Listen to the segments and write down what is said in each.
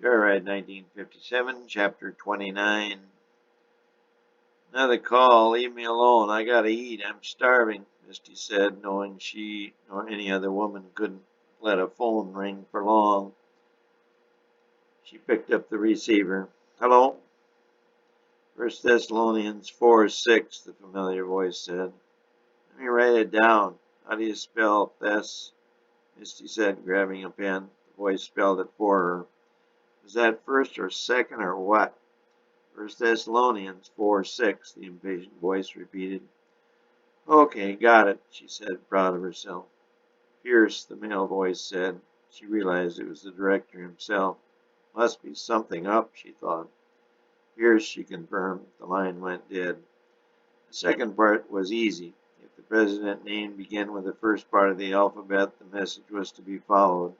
Joyride 1957, Chapter 29. Another call. Leave me alone. I gotta eat. I'm starving, Misty said, knowing she nor any other woman couldn't let a phone ring for long. She picked up the receiver. Hello? First Thessalonians 4:6, the familiar voice said. Let me write it down. How do you spell Thess? Misty said, grabbing a pen. The voice spelled it for her. Was that first or second or what? First Thessalonians 4:6, the impatient voice repeated. Okay, got it, she said, proud of herself. Pierce, the male voice said. She realized it was the director himself. Must be something up, she thought. Pierce, she confirmed. The line went dead. The second part was easy. If the president name began with the first part of the alphabet, the message was to be followed.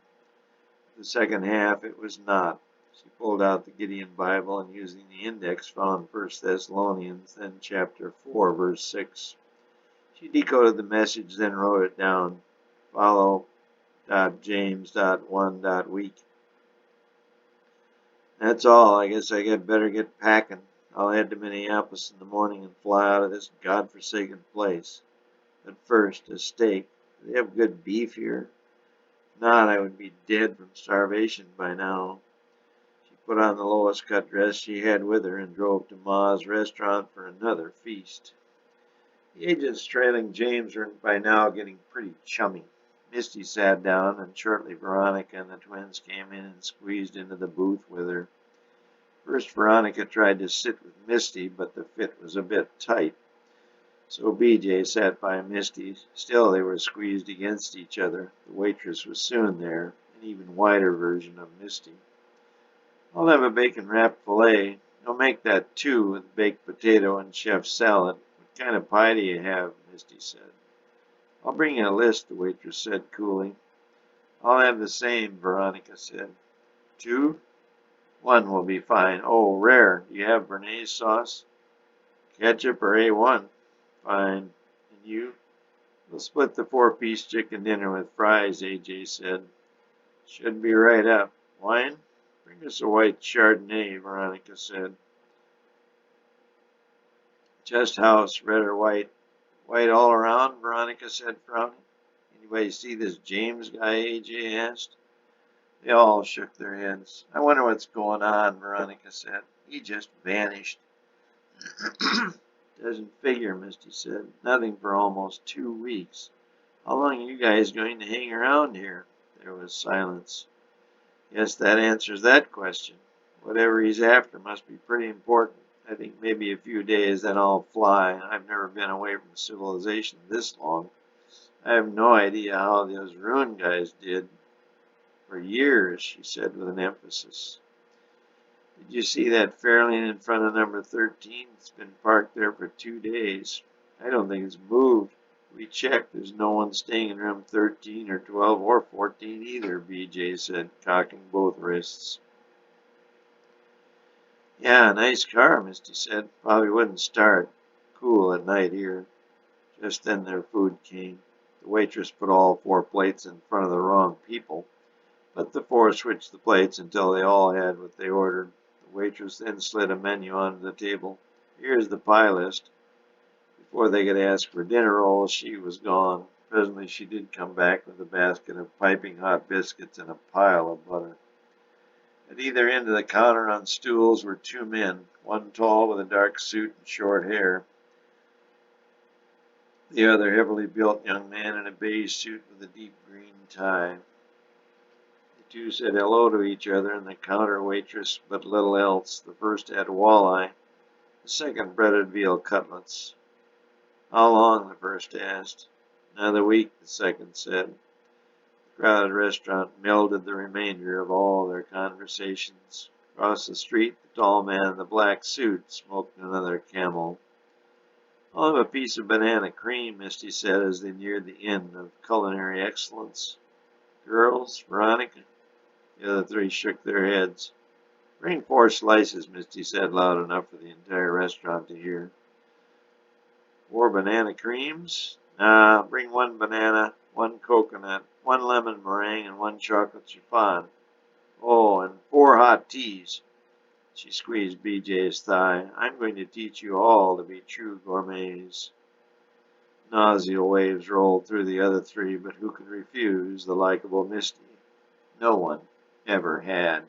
The second half, it was not. She pulled out the Gideon Bible and using the index found 1 Thessalonians, then chapter 4, verse 6. She decoded the message, then wrote it down. Follow.james.1.week. That's all. I guess I better get packing. I'll head to Minneapolis in the morning and fly out of this godforsaken place. But first, a steak. They have good beef here. If not, I would be dead from starvation by now. She put on the lowest cut dress she had with her and drove to Ma's restaurant for another feast. The agents trailing James were by now getting pretty chummy. Misty sat down, and shortly Veronica and the twins came in and squeezed into the booth with her. First, Veronica tried to sit with Misty, but the fit was a bit tight. So BJ sat by Misty. Still, they were squeezed against each other. The waitress was soon there, an even wider version of Misty. I'll have a bacon-wrapped filet. You'll make that too, with baked potato and chef's salad. What kind of pie do you have? Misty said. I'll bring you a list, the waitress said coolly. I'll have the same, Veronica said. 2? 1 will be fine. Oh, rare. Do you have Bernaise sauce? Ketchup or A1? Fine. And you? We'll split the 4-piece chicken dinner with fries, AJ said. Should be right up. Wine? Bring us a white Chardonnay, Veronica said. Just house, red or white? White all around, Veronica said, frowning. Anybody see this James guy, AJ asked. They all shook their heads. I wonder what's going on, Veronica said. He just vanished. Doesn't figure, Misty said. Nothing for almost 2 weeks. How long are you guys going to hang around here? There was silence. Guess that answers that question. Whatever he's after must be pretty important. I think maybe a few days, then I'll fly. I've never been away from civilization this long. I have no idea how those Ruin guys did. For years, she said with an emphasis. Did you see that Fairlane in front of number 13? It's been parked there for 2 days. I don't think it's moved. We checked. There's no one staying in room 13 or 12 or 14 either, BJ said, cocking both wrists. Yeah, nice car, Misty said. Probably wouldn't start. Cool at night here. Just then their food came. The waitress put all 4 plates in front of the wrong people, but the 4 switched the plates until they all had what they ordered. The waitress then slid a menu onto the table. Here's the pie list. Before they could ask for dinner rolls, she was gone. Presently she did come back with a basket of piping hot biscuits and a pile of butter. At either end of the counter on stools were 2 men, one tall with a dark suit and short hair, the other heavily built young man in a beige suit with a deep green tie. The 2 said hello to each other, and the counter waitress but little else. The first had walleye, the second breaded veal cutlets. How long? The first asked. Another week, the second said. The crowded restaurant melded the remainder of all their conversations. Across the street, the tall man in the black suit smoked another Camel. I'll have a piece of banana cream, Misty said as they neared the end of culinary excellence. Girls, Veronica? The other 3 shook their heads. Bring 4 slices, Misty said loud enough for the entire restaurant to hear. 4 banana creams? Nah, bring 1 banana, 1 coconut, 1 lemon meringue, and 1 chocolate chiffon. Oh, and 4 hot teas. She squeezed BJ's thigh. I'm going to teach you all to be true gourmets. Nausea waves rolled through the other three, but who could refuse the likable Misty? No one ever had.